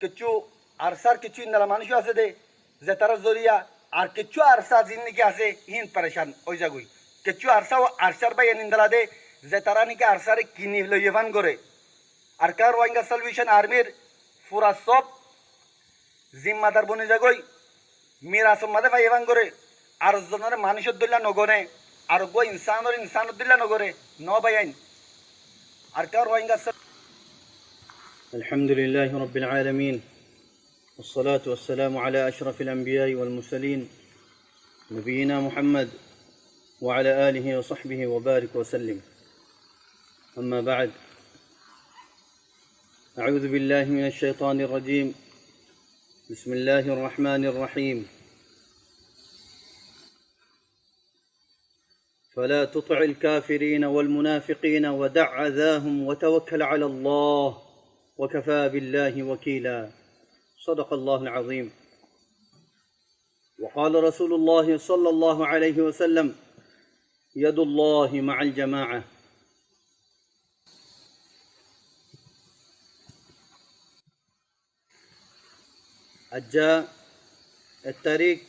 কিছু আরসার কিছু ইন্দালা মানুষ আছে দে যে তারা জরিয়া আর কিছু আরসা জিন্দিগি আছে ইন পারেশান ওই জাগুই কিছু আরসা ও আরসার বাই ইন্দালা দে যে তারা নাকি আরসারে কিনি লইয়ান করে আর কার রোহিঙ্গা সালভেশন আর্মির পুরা সব জিম্মাদার বনে জাগই মিরা সম্মাদে পাইয়ান করে আর জনের মানুষের দিল্লা নগরে আর গো ইনসানের দিল্লা নগরে ন বাইন আর কার রোহিঙ্গা الحمد لله رب العالمين والصلاة والسلام على أشرف الأنبياء والمرسلين نبينا محمد وعلى آله وصحبه وبارك وسلم. أما بعد، أعوذ بالله من الشيطان الرجيم. بسم الله الرحمن الرحيم. فلا تطع الكافرين والمنافقين ودع أذاهم وتوكل على الله وكفى بالله وكيلا. صدق الله العظيم. وقال رسول الله صلى الله عليه وسلم: يد الله مع الجماعة. الجاء التاريخ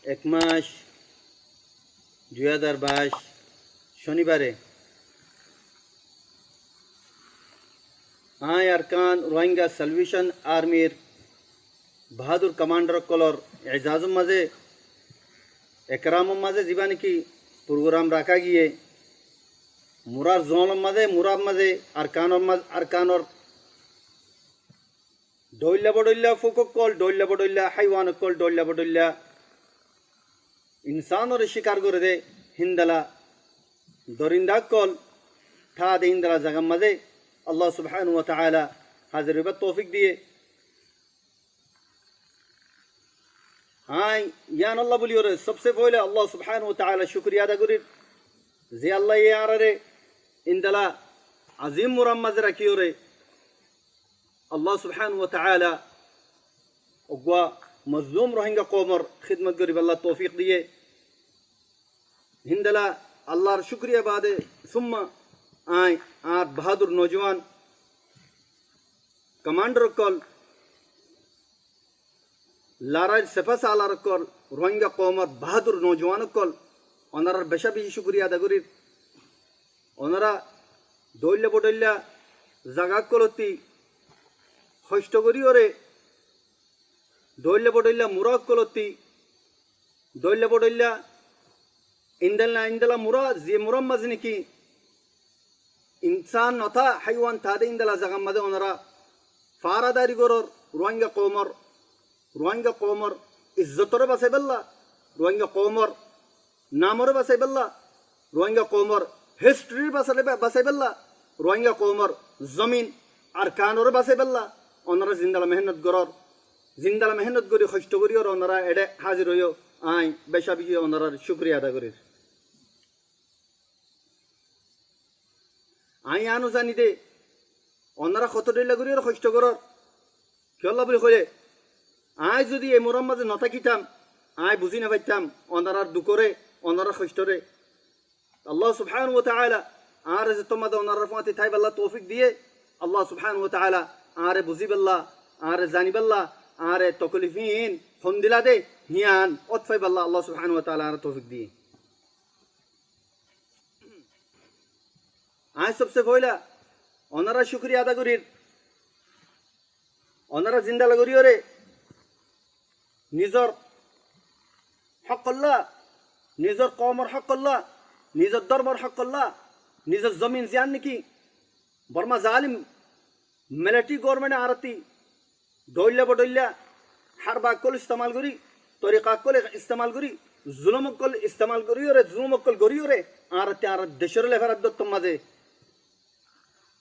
1 মাস 2022 শনিবারে আই আরকান রোহিঙ্গা সালভেশন আর্মির বাহাদুর কমান্ডার কলর এজাজম মাঝে একরামম মাঝে যা নাকি প্রোগ্রাম রাখা গিয়ে মুরার জনম মাঝে আরকানর ডইল্লা বডইল্লা ফুকক কল ডইল্লা বডইল্লা হাইওয়ান কল ডইল্লা বডইল্লা ইনসানর শিকার করে দে হিন্দালা দরিন্দা কল থা দে হিন্দালা জাগাম মাঝে আল্লাহ সুবহানাহু ওয়া তাআলা হাজির হইবার তৌফিক দিয়ে আই ইয়ান আল্লাহ বলি ওরে সবসে পহলে আল্লাহ সুবহানাহু ওয়া তাআলা শুকরিয়া আদা করি যে আল্লাহ ইয়ারে ইন্দালা আজিম মুরাম্মাজ রাখি ওরে আল্লাহ সুবহানাহু ওয়া তাআলা ওগা মজলুম রোহিঙ্গা কওমর খিদমত করি আল্লাহ তৌফিক দিয়ে হিন্দালা আল্লাহর শুকরিয়া বাদে সুম্মা আই আর বাহাদুর নৌজওয়ান কমান্ডার কল লারাই সেফা সালার কল রোহিঙ্গা কওমর বাহাদুর নৌজওয়ান কল ওনারার বেশা বেশি শুকরিয়া আদা করি ওনারা দইল্লা বডইল্লা জাগা কলতি হষ্ট করি ওরে দইল্লা বডইল্লা মুরাক কলতি দইল্লা বডইল্লা ইন্দালা মুরা যে মুরাম মাঝে নাকি ইনসান নথা হাইওয়ান তাদে ইন্দালা জাগাম মাঝে ওনারা ফারাদারি গরর রোহিঙ্গা কওমর ইজ্জতরে বাঁচাই বেল্লা রোহিঙ্গা কওমর নামরে বাঁচাই বেল্লা রোহিঙ্গা কওমর হিস্ট্রি বাঁচাই বেল্লা রোহিঙ্গা কওমর জমিন আর কানরে বাঁচাই বেল্লা ওনারা জিন্দালা মেহনত করি কষ্ট করি ওর ওনারা এডে হাজির হইও আই বেশা বেশি ওনারার শুক্রিয়া আদা করি আই আনো জানি দে ওনারা কত ডেলা করি ওর কষ্ট করর কেলা বলে কইলে আই যদি এই মোরাম মাঝে নথাকিতাম আই বুঝি না পাইতাম ওনারার দুঃখরে ওনারা কষ্টরে আল্লাহ সুবহানাহু ওয়া তাআলা আর যে তোমাদের ওনারার ফাতে থাই আল্লাহ তৌফিক দিয়ে আল্লাহ সুবহানাহু ওয়া তাআলা আরে বুঝি বেল্লা আরে জানি বেল্লা আরে তকলিফিন হন্দিলা দে হিয়ান অতফাই বেল্লা আল্লাহ সুবহানাহু ওয়া তাআলা আর তৌফিক দিয়ে আই সবসে পয়লা ওনারা শুকরিয়া আদা করির ওনারা জিন্দা লাগরি ওরে নিজর হক আল্লাহ নিজর কওমর হক আল্লাহ নিজর ধর্মর হক আল্লাহ নিজর জমিন জিয়ান নাকি বর্মা জালিম মিলিটারি গভর্নমেন্ট আরতি দইল্লা বডইল্লা হারবা কল ইস্তেমাল করি তরিকা কল ইস্তেমাল করি জুলুম কল ইস্তেমাল করি ওরে জুলুম কল করি ওরে আরতি আর দেশের লেফার দত্ত মাঝে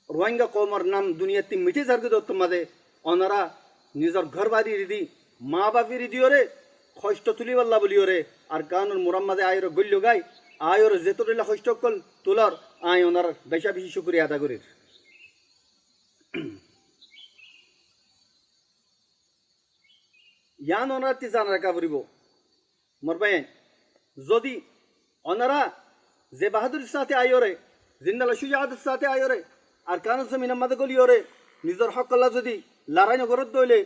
রোহিঙ্গা কওমর নাম দুনিয়াতে মিঠে জারগে দত্ত মাঝে ওনারা নিজর ঘর বাড়ি রিদি মা বাপি রিদি ওরে কষ্ট তুলি বল্লা বলি ওরে আর কানুন মুরাম মাঝে আয়র গল্য গাই আয়র যেতরিলা কষ্ট কল তোলার আয় ওনার বেশা বেশি শুকরিয়া আদা করি ইয়ান ওনারা তি জানা রাখা পড়িব মোর ভাই যদি ওনারা যে বাহাদুরের সাথে আয়োরে জিন্দালা সুজাহাতের সাথে আয়োরে আর কান জমিনের মাঝে গলিয়রে নিজের হকল্লা যদি লড়াই নগরত দইলে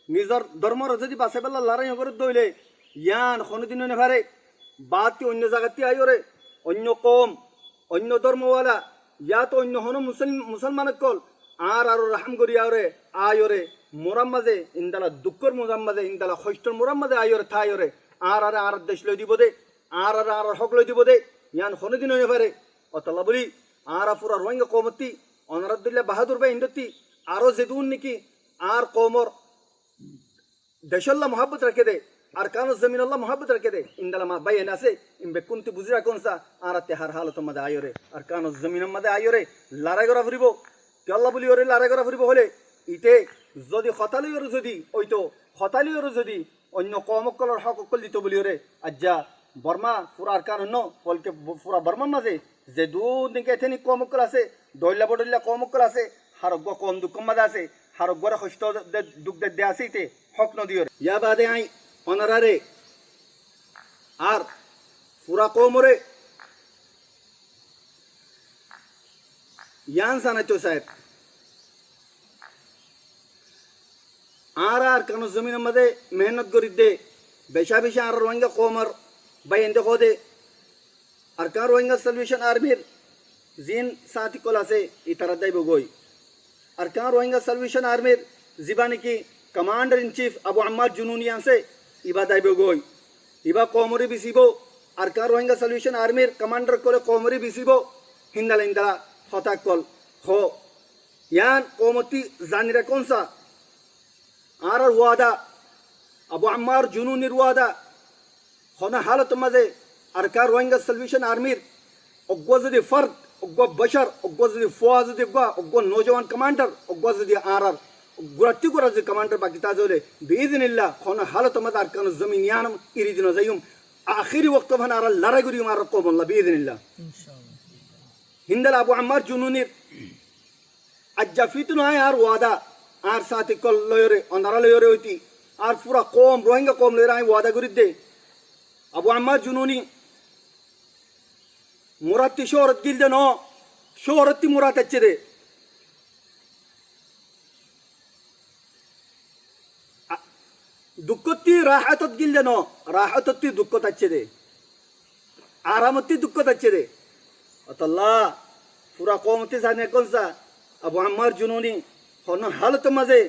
নিজের ধর্মর যদি বাসে পেলা লড়াই নগরত দইলে ইয়ান কোনোদিন নেভারে বাদটি অন্য জায়গাতে আইরে অন্য কম অন্য ধর্মওয়ালা ইয়াত অন্য হন মুসলমান কল আর রাহাম করি আরে আয়রে মোরাম মাঝে ইন্দালা দুঃখর মোরাম মাঝে ইন্দালা খৈষ্টর মোরাম মাঝে আয়রে থাইরে আর দেশ লই দিব দে আর হক লই দিব দে ইয়ান কোনোদিন নেভারে অতলা বলি আর পুরা রোহিঙ্গা কমতি অনারদুল্লাহ বাহাদুর ভাই ইন্দতি আরো যেদুন নাকি আর কমর দেশাল্লাহ মোহাব্বত রাখে দে আর কানো জমিন আল্লাহ মোহাব্বত রাখে দে ইন্দালা মা ভাই আছে ইমবে কুন্তি বুঝরা কোনসা আর তেহার হালত মাঝে আয়রে আর কানো জমিনের মাঝে আয়রে লড়াই করা ফুরিব কে আল্লাহ বলি ওরে লড়াই করা ফুরিব হলে ইতে যদি হতালি ওর যদি ওইতো হতালি ওর যদি অন্য কমকলর হক অকল দিত বলি ওরে আজ্জা বর্মা পুরা আর কান অন্য ফলকে পুরা বর্মার মাঝে যে দুধ দিকে এথেনি কমকল আছে দৈল্লা বডল্লা কমকল আছে হারগ্য কম দুঃখ মাঝে আছে হারগ্যরে হস্ত দুঃখ দে আছে ইতে হক নদীর ইয়া বাদে আই অনারারে আর পুরা কমরে ইয়ান সানাচো সাহেব আর কানো জমিনের মাঝে মেহনত করি দে বেশা বেশা আর রোহিঙ্গা কমর ভাই এনতে দে আর কার রোহিঙ্গা সলিউশন আর্মির জিন সাথী কল আছে ইতারা দাইব গই আর কার রোহিঙ্গা সলিউশন আর্মির জিবানি কি কমান্ডার ইন চিফ আবু আম্মার জুনুনি আছে ইবা দাইব গই ইবা কমরি বিসিব আর কার রোহিঙ্গা সলিউশন আর্মির কমান্ডার কলে কমরি বিসিব হিন্দালা ইন্দালা হতাক কল হো ইয়ান কমতি জানিরা কোনসা আর ওয়াদা আবু আম্মার জুনুনির ওয়াদা হনা হালত মাঝে আর কার রোহিঙ্গা সলিউশন আর্মির অজ্ঞ যদি ফর্দ অজ্ঞ বশর অজ্ঞ যদি ফোয়া যদি অজ্ঞ নৌজওয়ান কমান্ডার অজ্ঞ যদি আর গুরাতি করা যদি কমান্ডার বাকি তাজলে বেইদিনিল্লাহ হনা হালত মাঝে আর কান জমিন ইয়ানম ইরিদিন যাইম আখিরি ওয়াক্ত ভান আর লড়াই করি আর কবল্লা বেইদিনিল্লাহ হিন্দাল আবু আম্মার জুনুনির আজ্জা ফিতুন হয় আর ওয়াদা আর সাথে কল লয়রে অনারা লয়রে হইতি আর পুরা কম রোহিঙ্গা কম লয়রে আমি ওয়াদা করি দে আবু আম্মার জুনুনি মুরাতি শহরত গিলদে ন শহরতি মুরাত আছে দে দুঃখতি রাহাতত গিলদে ন রাহাততি দুঃখত আছে দে আরামতি দুঃখত আছে দে অতল্লাহ পুরা কমতি জানে কোনসা আবু আম্মার জুনুনি হন হালত মাঝে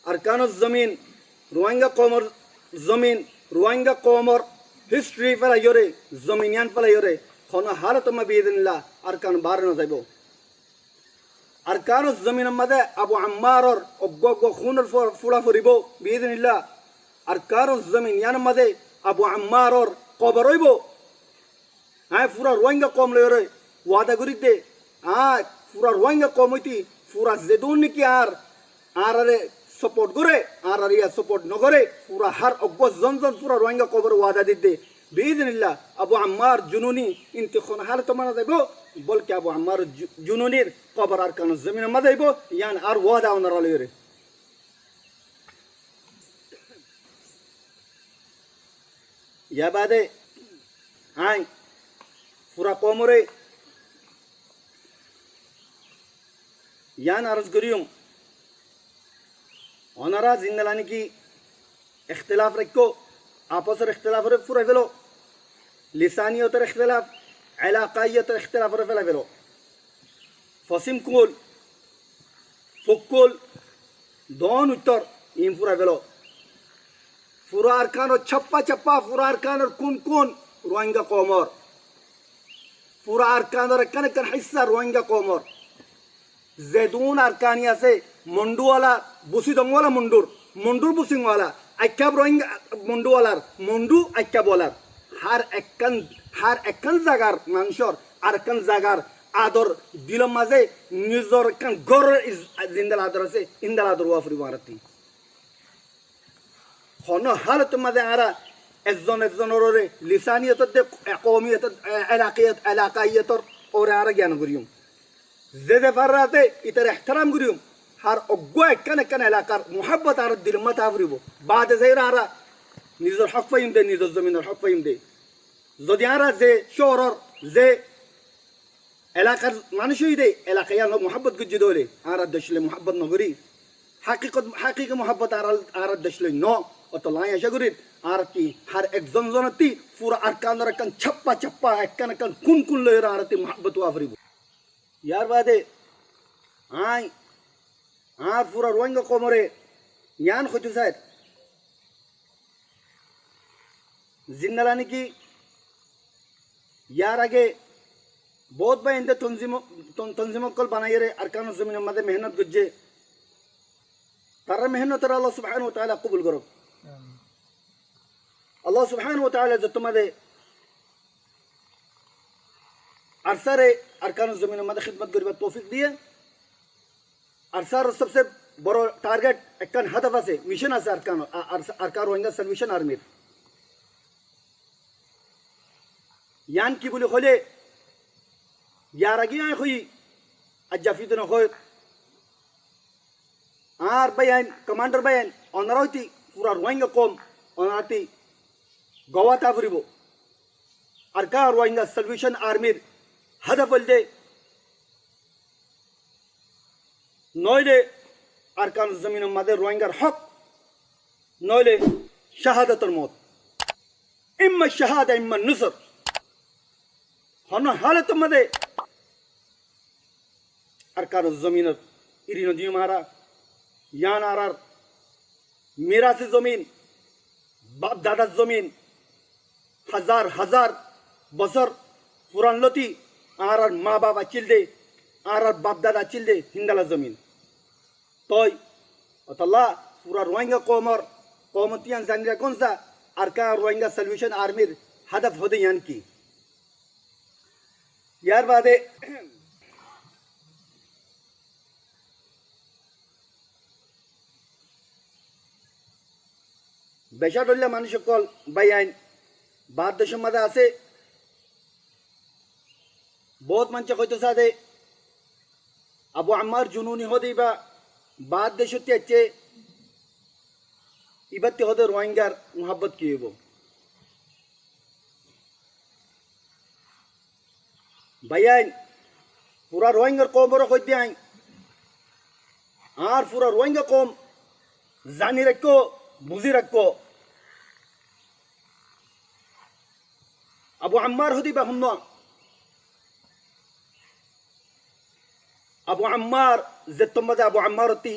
আর কানো জমিন রোহিঙ্গা কমর জমিন রোহিঙ্গা কমর হিস্ট্রি ফেলা ইয়রে জমিনিয়ান ফেলা ইয়রে হন হালত মা বিয়েদিনলা আর কান বার না যাইব আর কানো জমিন মাঝে আবু আম্মারর অজ্ঞ খুনের ফুলা ফুরিব বিয়েদিনলা আর কানো জমিন ইয়ান মাঝে আবু আম্মারর কবর হইব হ্যাঁ পুরা রোহিঙ্গা কম লয়রে ওয়াদা করি দে পুরা রোহিঙ্গা কম হইতি পুরা যেদুন নাকি আর আরে সাপোর্ট করে আর ইয়া সাপোর্ট নগরে পুরা হার অজ্ঞ জন পুরা রোহিঙ্গা কবর ওয়াদা দিতে বিইদিনিল্লাহ আবু আম্মার জুনুনি ইন্তিখন হালত মানা যাইব বলকে আবু আম্মার জুনুনির কবর আর কান জমিনের মাঝে যাইব ইয়ান আর ওয়াদা ওনারা লইরে ইয়া বাদে আই পুরা কমরে ইয়ান আরজ করিম অনারা জিন্দালানি কি ইখতিলাফ রাখো আপসের ইখতিলাফ রে পুরা ফেলো লিসানিয়তের ইখতিলাফ এলাকাইয়তের ইখতিলাফ রে ফেলো ফসিম কুল ফুকুল দন উত্তর ইম পুরা ফেলো পুরা আরকানোর ছাপ্পা পুরা আরকানোর কোন রোহিঙ্গা কমর পুরা আরকানোর কান হিস্সা রোহিঙ্গা কমর যেদুন আরকানি আছে মন্ডুওয়ালা বুসিদংওয়ালা মন্ডুর বুসিংওয়ালা আইকাব রোহিঙ্গা মন্ডুওয়ালার মন্ডু আইকাবওয়ালার হার একখান জাগার মানুষর আর একখান জাগার আদর দিল মাঝে নিজর একখান গড়ের জিন্দাল আদর আছে ইন্দাল আদর ওয়াফরি মারাতি হন হালত মাঝে আরা একজনের লিসানিয়তর দে কওমিয়তর এলাকাইয়তর ওরে আর জ্ঞান করিম যে ফারাতে ইতার এহতরাম করিম আর অজ্ঞ একখান এলাকার মোহাব্বত আর দিল মাথা ফুরিব বাদে যাই আর নিজের হক পাইম দে নিজের জমিনের হক পাইম দে যদি আর যে শহরের যে এলাকার মানুষই দে এলাকায় আনো মোহাব্বত গুজি দলে আর দেশলে মোহাব্বত নগরী হাকিক মোহাব্বত আর দেশলে ন অত লাই আশা করি আর কি হার একজন জনতি পুরা আর কান্দর একখান ছাপ্পা একখান কুন লয়ের আরতি মোহাব্বত ওয়াফরিব ইয়ার বাদে আর পুরা রোহিঙ্গা কোমরে জ্ঞান হইতে চায় জিন্দালা নাকি ইয়ার আগে বহুত ভাই এনতে তনজিমকল বানাইরে আর কানো জমিনের মাঝে মেহনত করছে তারা মেহনতের আল্লাহ সুবহানাহু ওয়া তাআলা কবুল করুক আল্লাহ সুবহানাহু ওয়া তাআলা যে তোমাদের আরসারে আর কানো জমিনের মাঝে খিদমত করিবার তৌফিক দিয়ে আরসার সবচেয়ে বড় টার্গেট একখান হাদাফ আছে মিশন আছে আরকান রোহিঙ্গা সালভেশন আর্মির ইয়ান কি বলে হলে ইয়ার আগে হই আজ জাফিদ নয় আর বাইন কমান্ডার বাইন অনারতি পুরা রোহিঙ্গা কম অনারতি গোয়া তাফরিব আরকান রোহিঙ্গা সালভেশন আর্মির হাদাফ বলতে নইলে আরকান জমিনের মাঝে রোহিঙ্গার হক নইলে শাহাদাতের মত ইম্মা শাহাদা ইম্মা নুসর হন হালত মাঝে আরকান জমিনের ইরিন দিয়ে মারা ইয়ান আর মিরাসি জমিন বাপ দাদার জমিন হাজার বছর পুরান লতি আর মা বাবা চিলদে আর বাপ দাদা চিলদে হিন্দালা জমিন তই অতল্লা পুরা রোহিঙ্গা কমতিয়ান জানিরা কোনসা আর কা রোহিঙ্গা সালভেশন আর্মির হাদাফ হদে ইয়ান কি ইয়ার বাদে বেসাডল্লা মানুষ সকল বাই আইন বাদ দেশের মাঝে আছে বহুত মানুষ হয়তো সাদে আবু আম্মার জুনুনি হদে বা বাদ দেশতে আছে ইবাতে হদে রোহিঙ্গার মোহাব্বত কি হইব ভাইয়াইন পুরা রোহিঙ্গার কম বড় হইতে আইন আর পুরা রোহিঙ্গা কম জানি রাখো বুঝি রাখো আবু আম্মার হদি বা হুন্ন আবু আম্মার যে তোমাদের আবু আম্মার হতি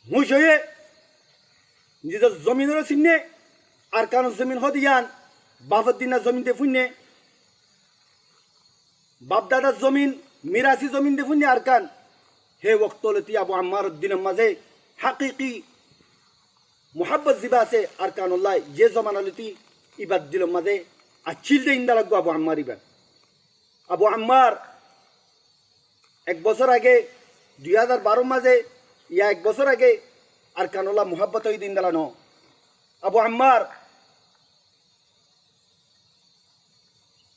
হুঁশ হয়ে নিজের জমিনের চিহ্নে আর কারণ জমিন হদিয়ান বাপের দিনা জমিন দে ফুন্নে বাপ দাদার জমিন মিরাসি জমিন দে ফুন্নে আর কান হে ওক্তলতি আবু আম্মার দিনের মাঝে হাকিকি মোহাব্বত জিবা আছে আর কানুল্লাহ যে জমানালতি ইবাদ দিলের মাঝে আচ্ছিল দে ইন্দা লাগবো আবু আম্মার ইবার আবু আম্মার এক বছর আগে 2012 মাঝে ইয়া এক বছর আগে আর কানুল্লাহ মোহাব্বত হই দিন দালানো আবু আম্মার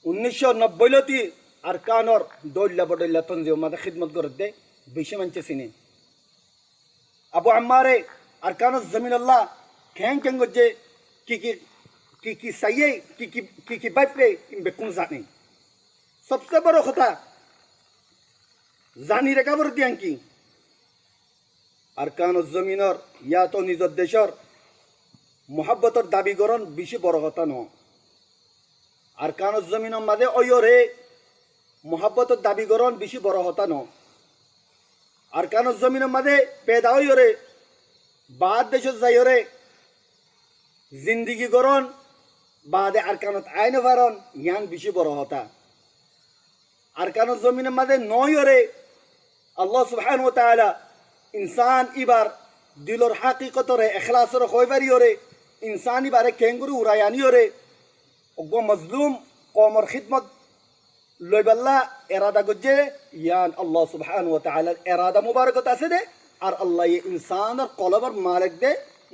1990 লতি আর কানর দৌল্লা বডল্লা তঞ্জিও মাঝে খিদমত করে দে বেশি মানছে চিনি আবু আম্মারে আর কানর জমিন আল্লাহ খ্যাং গজ্জে কি সাইয়ে কি বাইপে বেকুন জানি সবচেয়ে বড় কথা জানি রেখা বড় দিয়ান কি আর কানর জমিনর ইয়া তো নিজের দেশর মোহাব্বতর দাবি করন বেশি বড় কথা ন আর কানর জমিনের মাঝে অয়রে মোহাব্বতর দাবি করন বেশি বড় কথা ন আর কানর জমিনের মাঝে পেদা অয়রে বাদ দেশত যাইরে জিন্দিগি করন বাদে আর কানত আইন ভারন ইয়ান বেশি বড় হতা আর কানর জমিনের মাঝে নয়রে আল্লাহ সুবহানাহু ওয়া তাআলা ইনসান ইবার দিলর হাকিকতরে এখলাসর কইবারিওরে ইনসান ইবারে কেঙ্গুরু উরায়ানিওরে ওগো মজলুম কমর খিদমত লইবাল্লা এরাদা গজ্জে ইয়ান আল্লাহ সুবহানাহু ওয়া তাআলার এরাদা মুবারকত আছে দে আর আল্লাহ ইনসানের কলবর মালিক দে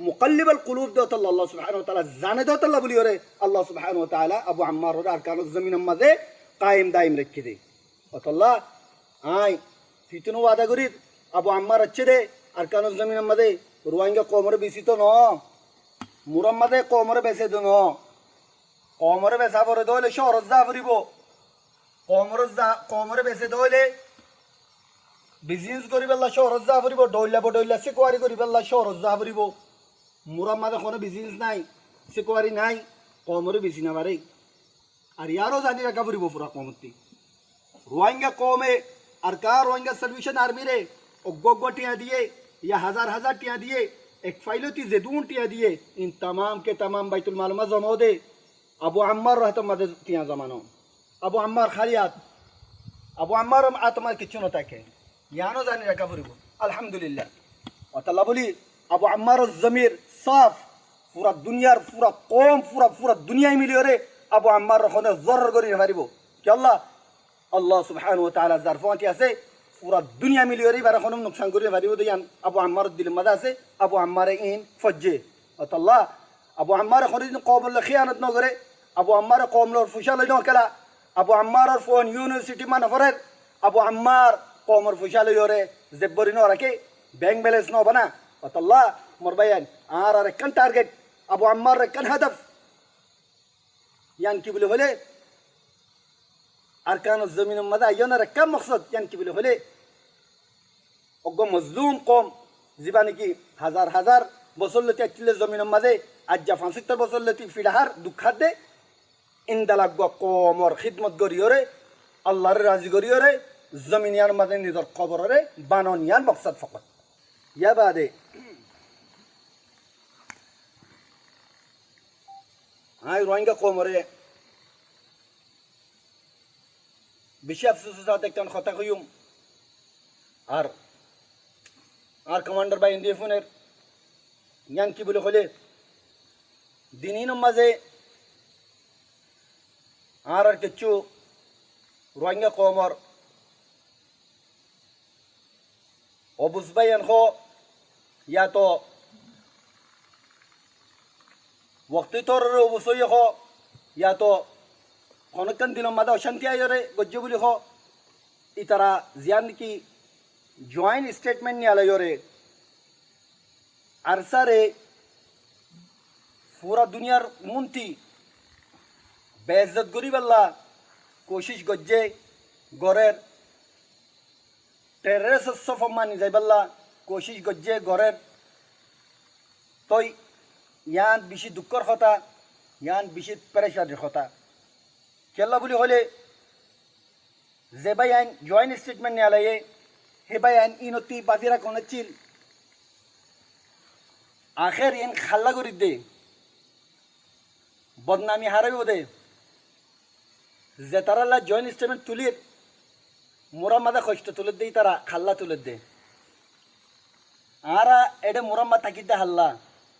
মুকাল্লিবাল কুলুব দে আল্লাহ সুবহানাহু ওয়া তাআলা জানে দে আল্লাহ বলিওরে আল্লাহ সুবহানাহু ওয়া তাআলা আবু আম্মার আর কানর জমিনের মাঝে কায়েম দাইম রেখে দে আল্লাহ আই ফিতনো ওয়াদা করি আবু আম্মার আছে দে আর কানর জমিনের মাঝে রোহিঙ্গা কমরে বেশি তো ন মুরাম মাঝে কমরে বেছে দে ন কমরে বেচা পরে দলে শহর যা ফুরিব কমরে বেছে দইলে বিজনেস করি পেলা শহরত যা ফুরিব ডইলা সিকুয়ারি করি পেলা শহরত যা ফুরিব মোরার মাঝে কোনো বিজনেস নাই সিকুয়ারি নাই কমরে বেশি না পারে আর ইয়ারও জানি রাখা ফুরিব পুরা কমতি রোহিঙ্গা কমে আর কার রোহিঙ্গা সালভেশন আর্মি রে অজ্ঞ টিয়া দিয়ে या हजार टिया दिए एक फाइलोती जेदून टिया दिए इन तमाम के तमाम बैतुल मालूमा जमा दे अबू अम्मार रहता मदद टिया जमानो अबू अम्मार खालियात अबू अम्मार आत्मा किच्छु नता के यानो जानी रखा फुरिबो अल्हम्दुलिल्लाह अल्लाह बोली अबू अम्मार जमीर साफ पूरा दुनियार पूरा कौम पूरा दुनिया मिलियो रे अबू अम्मार रखने जरर करी मारिबो कि अल्लाह सुब्हानाहु व तआला जारफाती আছে पूरा दुनिया मिलियो रे बारा खनम नुकसान करी मारिबो दयान अबू अम्मार दिल मदा আছে अबू अम्मार इन फज्जे अल्लाह अबू अम्मार खरिद कौम खियानत न करे अबू अम्मार कौम लर फुशाल न कला अबू अम्मार फोन यूनिवर्सिटी मान फरेर अबू अम्मार कौम फुशाल योरे जेबरी न रखे बैंक बैलेंस न बना अल्लाह मोर बयान आर कन टारगेट अबू अम्मार कन हदफ यान की बोले होले अरकान जमीन मदा योना कम मकसद यान की बोले होले अगो मजलूम कौम जीवानी की हजार बसर लेती अचिले जमीन मदे आज जा 75 बसर लेती फिलहार दुखा दे इंदलाग कौम और खिदमत करियो रे अल्लाह रे राजी करियो रे जमीनियान मदे निजर खबर रे बानोनियान मकसद फकत या बादे हाय रोहिंगा कौम रे বেশি আফসোসের সাথে একটা কথা কইম আর কমান্ডার বাই ইন্ডিয়া ফোনের জ্ঞান কি বলে হলে দিনই মাঝে আর কিছু রোহিঙ্গা কমর অবুজবাইন হো ইয়া তো वक्ती तौर अवश्य हो या तो खनकन दिनों मादा अशांति आयोरे गज्जे बुली हो इतरा जियान की जॉइंट स्टेटमेंट नहीं आला योरे अरसा रे पूरा दुनियार मुंती बेइज्जत गरी बल्ला कोशिश गज्जे गोरेर टेररिस्ट सफमान जाय बल्ला कोशिश गज्जे गोरेर तो यान बिशी दुक्कर होता यान बिशी परेशानी होता केला बुली होले जे बयान जॉइंट स्टेटमेंट ने आलाये हे बयान इनोती बाफिरा कोनचिल आखिर इन खाल्ला गरी दे बदनामी हाराबी होदे जे ताराला जॉइंट स्टेटमेंट तुलिर मुराम्मादा कष्ट तुले दे तारा खाल्ला तुले दे आरा एडे मुराम्मा ताकिदे हल्ला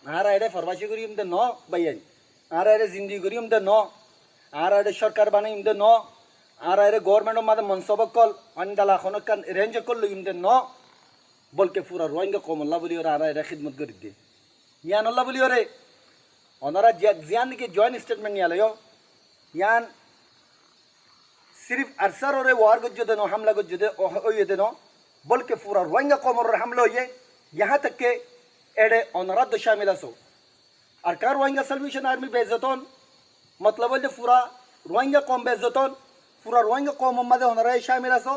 आरा एडे फरमाशी करी इमदे न बयान आरा एडे जिंदगी करी इमदे न आरा एडे सरकार बाने इमदे न आरा एडे गवर्नमेंट मादे मनसबक कल अंदाला खनकान रेंज कल इमदे न बल्कि पूरा रोहिंगा कौम अल्लाह बोली और आरा एडे खिदमत करी दे यान अल्लाह बोली और ओनारा जियान के जॉइंट स्टेटमेंट नहीं आलो यान सिर्फ अरसर और वार गज्जो देनो हमला गज्जो दे ओये देनो बल्कि पूरा रोहिंगा कौम और हमला होये यहाँ तक के एडे ओनरा दो शामिल असो और कार रोहिंगा सल्वेशन आर्मी बेइज्जतन मतलब बोलते पूरा रोहिंगा कौम बेइज्जतन पूरा रोहिंगा कौम मध्य ओनरा शामिल असो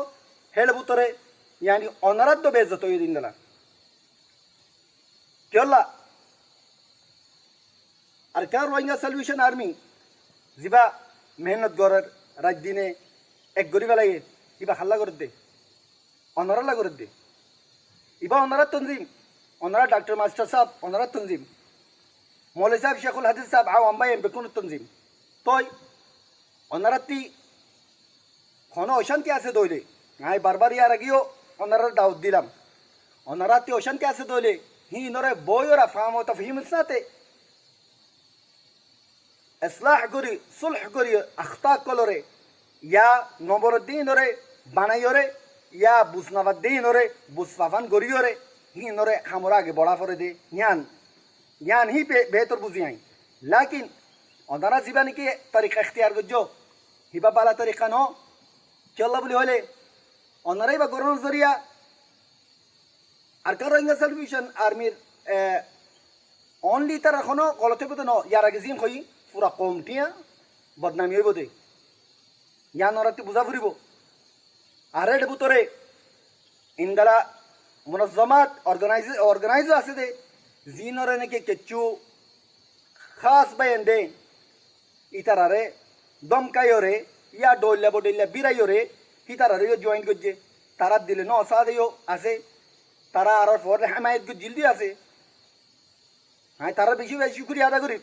हेलबुतरे यानी ओनरा तो बेइज्जत होये दिनला क्योंला और कार रोहिंगा सल्वेशन आर्मी जिबा मेहनत गरर रात दिने एक गरीब लागे इबा हल्ला कर दे ओनरा ला कर दे इबा ओनरा तंजीम ओनरा डॉक्टर मास्टर साहब ओनरा तंजीम मौलवी साहब शेखुल हदीस साहब आओ अम्बाई बेकुन तंजीम तो ओनरा ती खनो अशांति आसे दोले हाय बारबार यार अगियो ओनरा दाऊद दिलाम ओनरा ती अशांति आसे दोले ही नरे बोयोरा फाम होता फहीम साथे इस्लाह करी सुलह करी अख्ता कलोरे या नबरुद्दीन रे बानायोरे या बुसनावद्दीन रे बुसफाफान गोरियोरे ही नरे हमरा आगे बड़ा फरे दे ज्ञान ही बेहतर बुझी आई लेकिन ओनारा जीवन की तरीका इख्तियार गजो हिबा बाला तरीका नो चल्ला बोली होले ओनारा बा गरन जरिया आर रोहिंगा सल्वेशन आर्मी ओनली तरह खनो गलते बतो नो यार आगे जिन खोई पूरा कौम टिया बदनामी होइबो दे ইয়ান ওরাতে বুঝা ফুরিব আর এর ভিতরে ইন্দালা মুনজ্জমাত অর্গানাইজ আছে দে জিনরে নাকি কেচু খাস বায়ান দে ইতারারে দমকাইরে ইয়া ডইলা বডইলা বিরাইরে হিতারারে জয়েন করছে তারা দিলে ন সাদেও আছে তারা আর ফর হামায়ত গো জিলদি আছে হ্যাঁ তারা বেশি বেশি শুকরিয়া আদা করি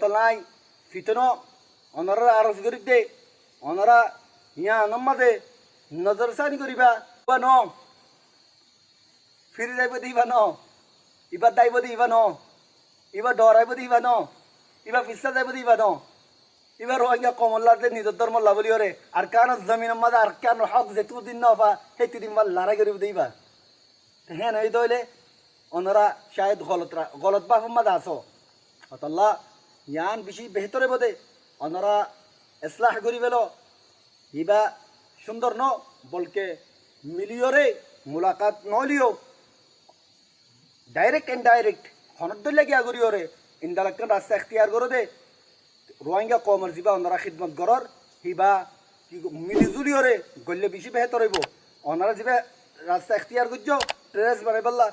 তো নাই ফিতনো অনরা আরজ করি দে অনরা ইয়া নম্মাদে নজরসানি করিবা বা ন ফিরে যাইব দিবা ন ইবা দাইব দিবা ন ইবা ডরাইব দিবা ন ইবা ফিসা যাইব দিবা ন ইবা রোহিঙ্গা কমল্লাতে নিজের ধর্ম লাভলি হরে আর কান জমিন মাদা আর কান হক যেতু দিন নফা সেই তিন মাল লড়াই করিব দিবা হ্যাঁ নই দইলে অনরা শায়দ গলত বাফ মাদা আসো অতল্লা ইয়ান বেশি বেহতরে বোধে অনরা ইসলাহ করি বেলো ইবা সুন্দর ন বলকে মিলিয়রে মুলাকাত নলিও ডাইরেক্ট এন্ড ডাইরেক্ট হনদুল্লা গিয়া করিওরে ইন্দালাক্কান রাস্তা এখতিয়ার করো দে রোহিঙ্গা কমর যিবা অনারা খিদমত গরর হিবা কি মিলিজুলিওরে গল্লে বেশি বেহতর হইব অনারা যিবা রাস্তা এখতিয়ার করছো ট্রেস বানাই পারলা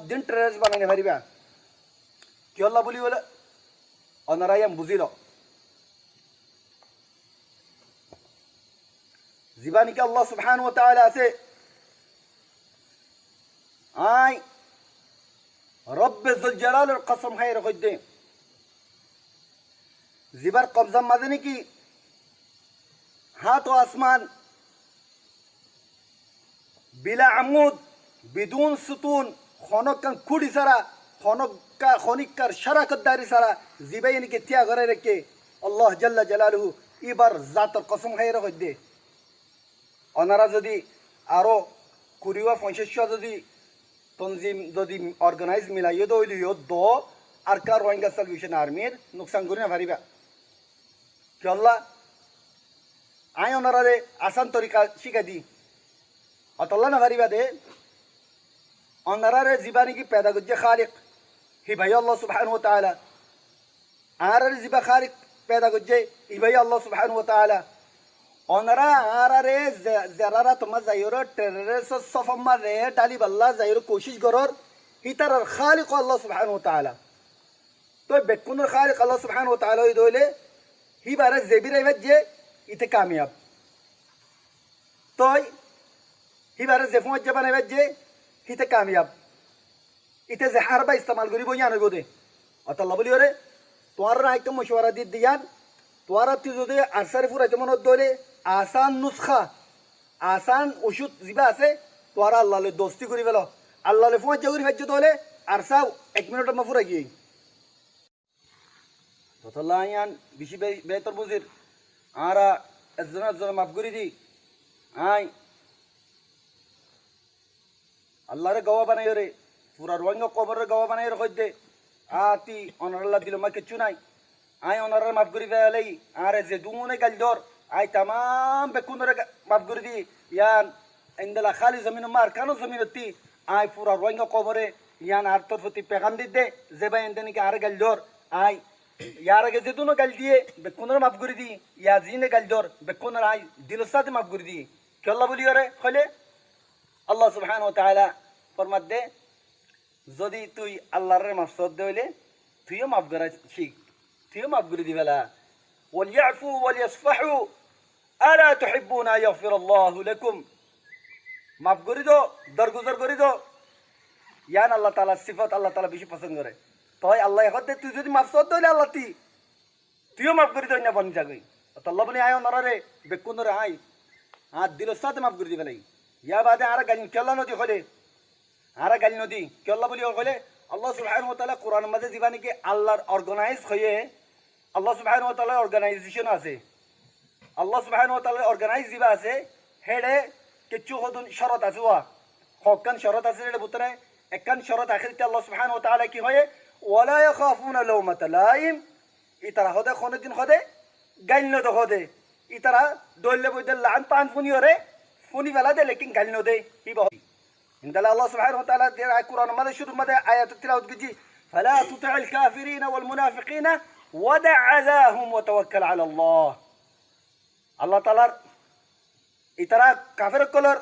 দিন ট্রেস বানাইতে পারিবা কি হল্লা বলি বলে অনারা ইয়াম বুঝিল যিবা নাকি আল্লাহ সুবহানাহু ওয়া তাআলা আছে আই রব্বে যুল জালালের কসম খাই রাখই দে জিবার কবজা মাঝে নাকি হাত ও আসমান বিলা আমুদ বিদুন সুতুন খনকান খুঁড়ি সারা খনিকার শারাকতদারি সারা জিবাই নাকি ত্যাগ করে রেখে আল্লাহ জাল্লা জালালুহু এবার জাতর কসম খাই রাখই দে ওনারা যদি আরো 20-25 যদি তনজিম যদি অর্গানাইজ মিলাইয়ে দইলিও দ আর কার রোহিঙ্গা সালভেশন আর্মির নুকসান করি না পারিবা কি আল্লাহ আই ওনারে আসান তরিকা শিখা দি অতল্লা না পারিবা দে ওনারে জীবানি কি पैदा করছে খালিক হি ভাই আল্লাহ সুবহানাহু ওয়া তাআলা আর জিবা খালিক पैदा করছে হি ভাই আল্লাহ সুবহানাহু ওয়া তাআলা ওনারা আরে যারা তোমার যাইরো টেররিস্ট সফম্মা রে ডালি বাল্লা যাইরো কোশিশ করর হিতার খালিক আল্লাহ সুবহানাহু ওয়া তাআলা তো বেকুনের খালিক আল্লাহ সুবহানাহু ওয়া তাআলা দইলে হি বারে জেবিরে যে ইতে কামিয়াব তোই হি বারে জেফু জবানে যে হিতে কামিয়াব ইতে যে হারবা ইস্তেমাল করি বইয়া নইব দে অতল্লা বলি ওরে তোমার রাইকে মশওয়ারা দি দিয়ান তোরা তুই যদি আরসারে ফুরাইতে মনত দইলে আসান নুসখা আসান ওষুধ যিবা আছে তোরা আল্লাহলে দোস্তি করি পেল আল্লাহলে ফোঁজ করি ফেলছে তাহলে আরসা 1 মিনিটের মা ফুরাই গিয়ে ততল্লা আইয়ান বেশি বেতর বুঝির আরা একজন মাফ করি দি আই আল্লাহরে গওয়া বানাই রে পুরা রোহিঙ্গা কবরের গওয়া বানাই রে দে আতি অনারাল্লাহ দিল মা কিচ্ছু নাই আই ওনারা মাফ করি ফেলাই আরে যে দুমনে গাল ধর আই তামাম বেকুনরে মাফ করি দি ইয়ান ইন্দালা খালি জমিন মার কানো জমিনতি আই পুরা রোহিঙ্গা কবরে ইয়ান আর তোর প্রতি পেগাম দি দে যে ভাই এন্দানি কি আর গাল ধর আই ইয়ার আগে যে দুনো গাল দিয়ে বেকুনরে মাফ করি দি ইয়া জিনে গাল ধর বেকুনর আই দিলের সাথে মাফ করি দি কি আল্লাহ বলি রে কইলে আল্লাহ সুবহানাহু ওয়া তাআলা ফরমাত দে যদি তুই আল্লাহর মাফসদ দেইলে তুইও মাফ করা শিখ তুইও মাফ করে দিবেলা ওয়ালিয়াফু ওয়ালিয়াসফাহু আলা তুহিব্বুনা ইয়াগফিরাল্লাহু লাকুম মাফ করে দো দরগুজর করে দো ইয়ান আল্লাহ তাআলা সিফাত আল্লাহ তাআলা বেশি পছন্দ করে তাই আল্লাহ হতে তুই যদি মাফসদ দেইলে আল্লাহ তুইও মাফ করে দই না বন যাগই আল্লাহ বনি আয় নররে বেকুনরে আই আর দিলের সাথে মাফ করে দিবেলাই ইয়া বাদে আর গালি কেল্লা নদী হলে আর গালি নদী কেল্লা বলি হলে আল্লাহ সুবহানাহু ওয়া তাআলা কোরআন মাঝে দিবানি কি আল্লাহর অর্গানাইজ হয়ে আল্লাহ সুবহানাহু ওয়া তাআলার অর্গানাইজেশন আছে আল্লাহ সুবহানাহু ওয়া তাআলার অর্গানাইজ দিবা আছে হেডে কিছু হদুন শরত আছে ওয়া হকান শরত আছে এর ভিতরে একখান শরত আখিরতে আল্লাহ সুবহানাহু ওয়া তাআলা কি হয় ওয়ালা ইয়াখাফুনা লাওমাতা লাইম ইতারা হদে কোন দিন হদে গাইল ন হদে ইতারা দইলে বইদে লান পান ফুনি ওরে ফুনি বেলা দে লেকিন গাইল ন দে ই বহু ইনদাল্লাহ আল্লাহ সুবহানাহু ওয়া তাআলা দেয়া কোরআন মাঝে শুরু মাঝে আয়াত তিলাওয়াত গজি ফালা তুতি'ল কাফিরিন ওয়াল মুনাফিকিন ওয়াদা আযাহুম ওয়া তাওয়াক্কাল আলা আল্লাহ। আল্লাহ তাআলার ইতারা কাফের কলর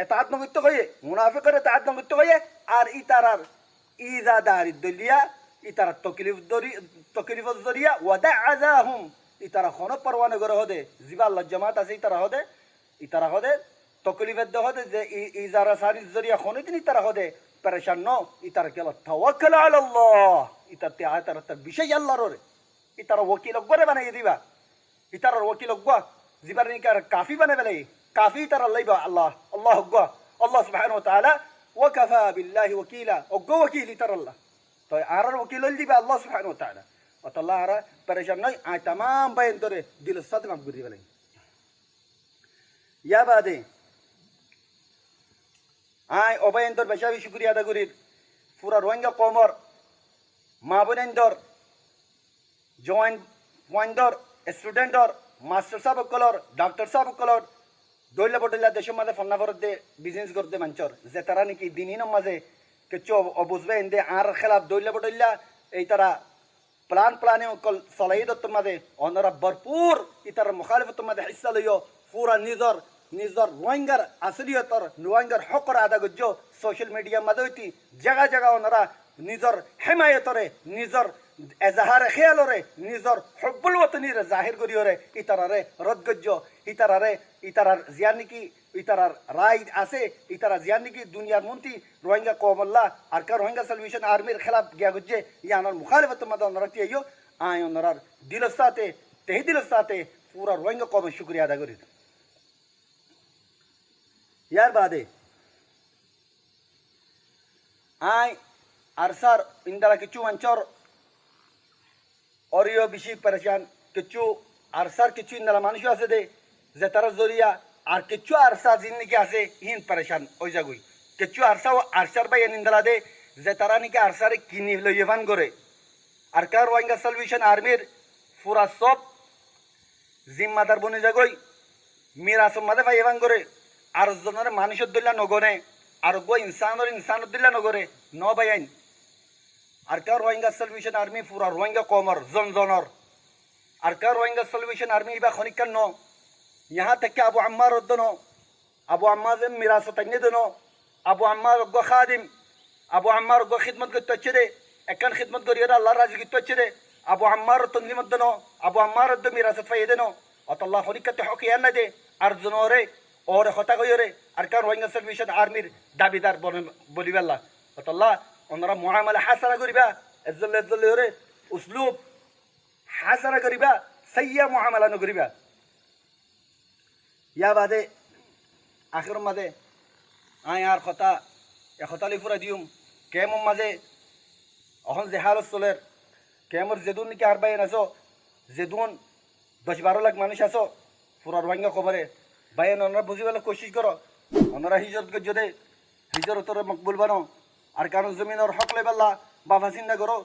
এতাআত নগত্য হয়ে মুনাফিকের এতাআত নগত্য হয়ে আর ইতারার ইজাদারি দলিয়া ইতারা তকলিফ জরিয়া ওয়াদা আযাহুম ইতারা খন পরওয়ানা করে হদে জিবা আল্লাহ জামাত আছে ইতারা হদে তকলিফের দে হদে যে ইজারা সারি জরিয়া খন দিন ইতারা হদে পরেশান ন ইতারা কেল তাওয়াক্কাল আলা আল্লাহ ইতাতে আতারা তার বিষয় আল্লাহর রে ইতারা ওকিল গরে বানাই দিবা ইতারার ওকিল গয়া জিবার নিকার কাফি বানাই বেলাই কাফি ইতারা লাইবা আল্লাহ আল্লাহ গয়া আল্লাহ সুবহানাহু ওয়া তাআলা ওয়াকাফা বিল্লাহি ওয়াকিলা ওগো ওকিল ইতারা আল্লাহ তো আর ওকিল দিবা আল্লাহ সুবহানাহু ওয়া তাআলা অতল্লাহ আর পরেশান নয় আয় तमाम বয়ান তোরে দিল সাথে মাফ করে বেলাই ইয়া বাদে আয় অবয়ান তোর বেশা বেশি শুকরিয়া আদা করি পুরা রোহিঙ্গা কমর মা বোনেন্দর জয়েন পয়েন্টর স্টুডেন্টর মাস্টার সাহেব কলর ডাক্তার সাহেব কলর দৈল্য বটল্লা দেশের মাঝে ফন্নাফরত দে বিজনেস করতে মাঞ্চর যে তারা নাকি দিনই মাঝে কিছু অবুঝবে এন্দে আর খেলাফ দৈল্য বটল্লা এই তারা প্লানে চলাই দত্তর মাঝে অনরা ভরপুর ইতার মুখালিফতর মাঝে হিস্সা লইও পুরা নিজর রোহিঙ্গার আসলিয়তর রোহিঙ্গার হকর আদা গজ্জ সোশ্যাল মিডিয়া মাঝে হইতি জায়গা জায়গা ওনারা নিজর হেমায়তরে নিজর এজাহারে খেয়ালরে নিজর হব্বুল ওতনিরে জাহির করিওরে ইতারারে রদ গজ্জ ইতারার জিয়ার নাকি ইতারার রায় আছে ইতারা জিয়ার নাকি দুনিয়ার মন্ত্রী রোহিঙ্গা কমল্লা আর কা রোহিঙ্গা সালভেশন আর্মির খেলাফ গিয়া গজ্জে ইয়ানোর মুখালিফতর মাঝে ওনারা তিয়াইও আয় ওনারার দিলের সাথে পুরা রোহিঙ্গা কমের শুক্রিয়া আদা করি ইয়ার বাদে আয় আরসার ইন্দারা কিছু অঞ্চল অরিও বেশি পরেশান কিছু আরসার কিছু ইন্দারা মানুষ আছে দে যে তারা জরিয়া আর কিছু আরসা জিন্দিগি আছে হিন পরেশান ওই জাগুই কিছু আরসা ও আরসার বাই ইন্দারা দে যে তারা নাকি আরসারে কিনি লইয়ান করে আর কার রোহিঙ্গা সালভেশন আর্মির পুরা সব জিম্মাদার বনে জাগই মিরাসম মাদে পাইয়ান করে আর জনের মানুষের দিল্লা নগরে আর গো ইনসানের দিল্লা নগরে ন বাইন আর কার রোহিঙ্গা সালভেশন আর্মি পুরা রোহিঙ্গা কমর জনজনর আর কার রোহিঙ্গা সালভেশন আর্মি বা খনিকান ন यहाँ तक कि अबू अम्मार उद्दनो अबू अम्मार मिरासतन्य दनो अबू अम्मार गो खादिम अबू अम्मार गो खिदमत को तोचदे एकन खिदमत करियर अल्लाह राजी की तोचदे अबू अम्मार तंजीमत दनो अबू अम्मार उद्द मिरासत फायदेनो अतल्लाह खनिकत हकियान न दे अर्जुनोरे और खता गयोरे अरकान रोहिंगा साल्वेशन आर्मीर दाबीदार बलिबाल्ला अतल्लाह ओनरा मुआमला हासना करिबा इज्जत उसलूब हासना करिबा सय्या मुआमला न करिबा या बादे आखिर मादे आय यार खताली पूरा दियुम केम मादे अहन जेहाल सोलेर केमर जेदुन निके आर बायन आसो जेदुन 10-12 लाख मानुष आसो पूरा रोहिंगा खबरे बायन ओनरा बुझिबाला कोशिश करो ओनरा हिजरत के जदे हिजरत रे मकबूल बनो আর কারণ জমিনের হক লেবেল্লা বাবা চিন্তা করো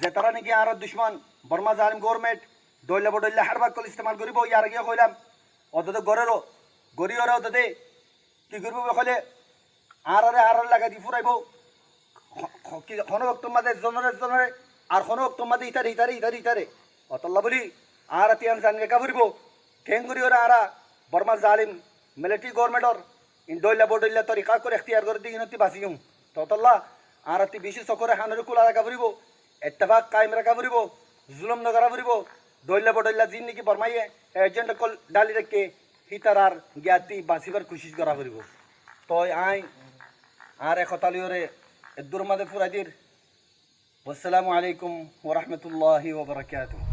যে তারা নাকি আর দুশ্মন বর্মা জালিম গভর্নমেন্ট দৈল্য বডল্য হারবার কল ইস্তেমাল করিব ইয়ার আগে কইলাম অততে গরেরও গরিয়রে অততে কি করব বলে আর লাগা দি ফুরাইব খনবক্ত মাদে জনরে আর খনবক্ত মাদে ইতারে অতল্লা বলি আর তিয়ান জানগে কাবরিব কেন গরিয়রে আরা বর্মা জালিম মিলিটারি গভর্নমেন্টর ইন দৈল্য বডল্য তরিকা করে ইখতিয়ার করে দিনতি বাসিয়ুম ততল্লা আর অতি বেশি সকরে হানের কুলা রাখা ফুরিব এত্তেফাক কায়েম রাখা ফুরিব জুলুম নগরা ফুরিব দৈল্য বডল্য জিন নাকি বর্মাইয়ে এজেন্ট কল ডালি রেখে হিতারার জ্ঞাতি বাঁচিবার কোশিশ করা ফুরিব তো আই আর একতালিওরে এদুর মাদে ফুরাদির আসসালামু আলাইকুম ওয়া রাহমাতুল্লাহি ওয়া বারাকাতুহু।